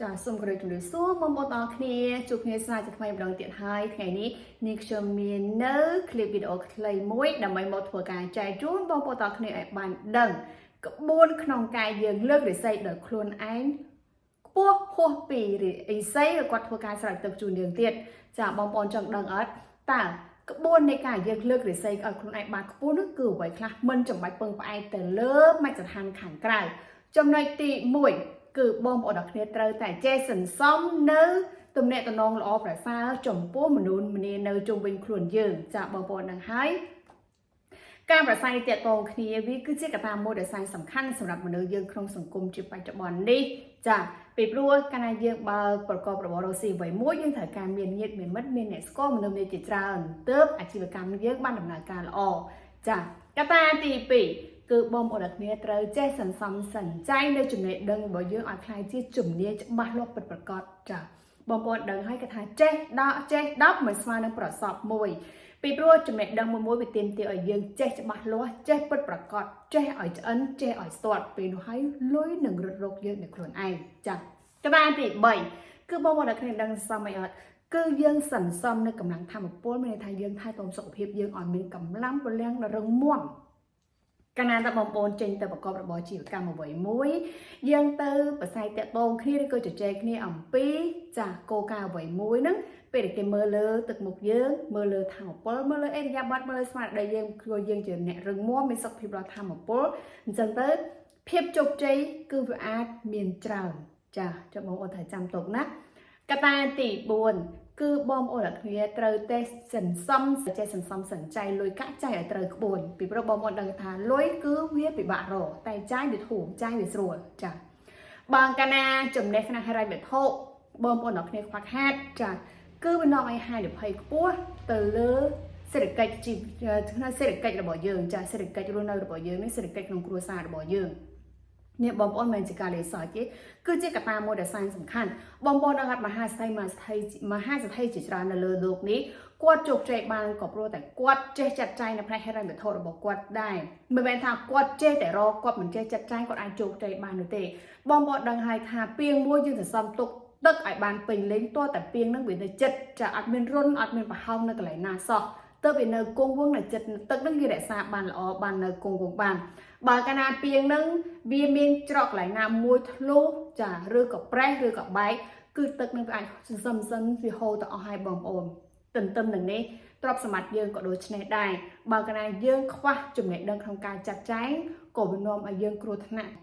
ចាសូមគោរពជំរាបសួរបងប្អូនទាំងអស់គ្នាជួបគ្នាស្នាជាថ្មីម្ដងទៀតហើយថ្ងៃនេះនាងខ្ញុំមាននៅคลิปវីដេអូខ្លីមួយដើម្បីមកធ្វើការចែកជូនបងប្អូនទាំងអស់គ្នាឲ្យបានដឹងក្បួនក្នុងការយើងលើករិស័យដោយខ្លួនឯងខ្ពស់ហួសពីរិស័យគាត់ធ្វើការស្រោចទឹកជូនយើងទៀតចាបងប្អូនចង់ដឹងអត់តើក្បួននៃការយើងលើករិស័យឲ្យខ្លួនឯងបានខ្ពស់នោះគឺអ្វីខ្លះមិនចាំបាច់ពឹងផ្អែកទៅលើមជ្ឈដ្ឋានខាងក្រៅចំណុចទី1គឺបងប្អូនទាំងគ្នាត្រូវតែចេះសន្សំនៅទំនាក់ទំនងល្អប្រសើរចំពោះមនុស្សម្នានៅជុំវិញខ្លួនយើងចាបងប្អូននឹងហើយការប្រស័យទាក់ទងគ្នាវាគឺជាកត្តាមួយដែលសំខាន់សម្រាប់មនុស្សយើងក្នុងសង្គមជាបច្ចុប្បន្ននេះចាពីព្រោះកាលណាយើងបើប្រកបរបររកស៊ីអ្វីមួយយើងត្រូវការមានញាតិមានមិត្តមានអ្នកស្គាល់មនុស្សនេះជាច្រើនទើបអាជីវកម្មយើងបានដំណើរការល្អចាកត្តាទី2គឺបងប្អូនទាំងគ្នាត្រូវចេះសន្សំសិនចៃនៅចំណេះដឹងរបស់យើងឲ្យខ្លាយជាជំនាញច្បាស់លាស់ពិតប្រាកដចាបងប្អូនដឹងហើយគេថាចេះ10មិនស្មើនឹងប្រសពមួយពីព្រោះចំណេះដឹងមួយវាទាមទារឲ្យយើងចេះច្បាស់លាស់ចេះពិតប្រាកដចេះឲ្យឆ្អិនចេះឲ្យស្ទាត់ពេលនោះហើយលុយនឹងរត់រកយើងនៅខ្លួនឯងចាកត្តាទី3គឺបងប្អូនទាំងគ្នាដឹងសមអីអត់គឺយើងសន្សំនៅកម្លាំងធម៌ពលមានន័យថាយើងថែទាំសុខភាពយើងឲ្យមានកម្លាំងពលំរឹងមាំកាលណាតើបងប្អូនចេញទៅប្រកបរបរជីវកម្មអ្វីមួយយើងទៅប្រស័យតាក់ទងគ្នាឬក៏ជជែកគ្នាអំពីចាគោលការណ៍អ្វីមួយហ្នឹងពេលដែលគេមើលលើទឹកមុខយើងមើលលើធម៌ពលមើលលើអេរយាប័តមើលលើស្មារតីយើងព្រោះយើងជាអ្នករឹងមាំមានសុខភាពរបស់ធម៌ពលអញ្ចឹងទៅភាពជោគជ័យគឺវាអាចមានច្រើនចាចាំបងប្អូនត្រូវចាំទុកណាកត្តាទី4គឺបងប្អូនទាំងគ្នាត្រូវតែសន្សំចេះសន្សំសំចៃលុយកាក់ចាយឲ្យត្រូវក្បួនពីព្រោះបងប្អូនដឹងថាលុយគឺវាពិបាករកតែចាយវាធូរចាយវាស្រួលចាបើកាលណាចំណេះខ្នះហិរញ្ញវត្ថុបងប្អូនទាំងគ្នាខ្វះខាតចាគឺវានាំឲ្យហានិភ័យខ្ពស់ទៅលើសេដ្ឋកិច្ចរបស់យើងចាសេដ្ឋកិច្ចរស់នៅរបស់យើងនេះសេដ្ឋកិច្ចក្នុងគ្រួសាររបស់យើងនេះបងប្អូនមិនជាការលេងសើចទេគឺជាកត្តាមួយដែលសំខាន់បងប្អូនដឹងថាមហាសេដ្ឋីជាច្រើននៅលើโลกនេះគាត់ជោគជ័យបានក៏ព្រោះតែគាត់ចេះចាត់ចែងនៅផ្នែកហិរញ្ញវត្ថុរបស់គាត់ដែរមិនមែនថាគាត់ចេះតែរកគាត់មិនចេះចាត់ចែងគាត់អាចជោគជ័យបាននោះទេបងប្អូនដឹងហើយថាពាងមួយយើងសន្សំទុកទឹកឲ្យបានពេញលេងតើតែពាងហ្នឹងវានៅចិត្តចាអត់មានរុនអត់មានប្រហោងនៅកន្លែងណាសោះទៅវានៅគង់វង្សនៅចិត្តទឹកហ្នឹងវារក្សាបានល្អបាននៅគង់វង្សបានបើកាលណាពាងហ្នឹងវាមានច្រកកន្លែងណាមួយធ្លុះចាឬក៏ប្រេះឬក៏បែកគឺទឹកនឹងវាអាចសន្សំវាហូរទៅអស់ហើយបងប្អូនទន្ទឹមនឹងនេះទ្រព្យសម្បត្តិយើងក៏ដូចនេះដែរបើកាលណាយើងខ្វះចំណេះដឹងក្នុងការចាត់ចែងក៏វានាំឲ្យយើងគ្រោះថ្នាក់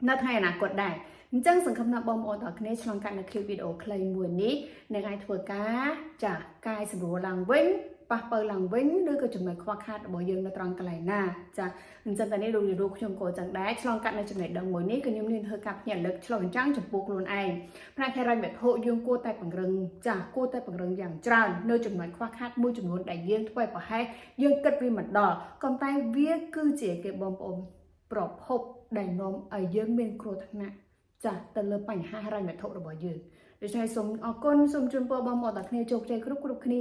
នៅថ្ងៃអនាគតដែរអញ្ចឹងសង្ឃឹមថាបងប្អូនទាំងគ្នាឆ្លងកាត់នៅคลิปវីដេអូខ្លីមួយនេះនឹងអាចធ្វើការចាកាយសម្រួលឡើងវិញប៉ះបើឡើងវិញឬក៏ចំណុចខ្វះខាតរបស់យើងនៅត្រង់កន្លែងណាចាអញ្ចឹងតែនេះលោកខ្ញុំក៏ចឹងដែរឆ្លងកាត់នៅចំណុចដឹងមួយនេះក៏ខ្ញុំមានធ្វើការភ្ញាក់រលឹកឆ្លងចាំងចំពោះខ្លួនឯងផ្នែកហិរញ្ញវត្ថុយើងគួរតែពង្រឹងគួរតែពង្រឹងយ៉ាងច្រើននៅចំណុចខ្វះខាតមួយចំនួនដែលយើងធ្វើឲ្យប្រហែលយើងគិតវាមិនដល់ក៏តែវាគឺជាគេបងប្អូនប្រភពដែលនាំឲ្យយើងមានគ្រោះថ្នាក់ចាទៅលើបញ្ហាហិរញ្ញវត្ថុរបស់យើងដូច្នេះសូមអរគុណសូមជូនពរបងប្អូនទាំងគ្នាជោគជ័យគ្រប់គ្នា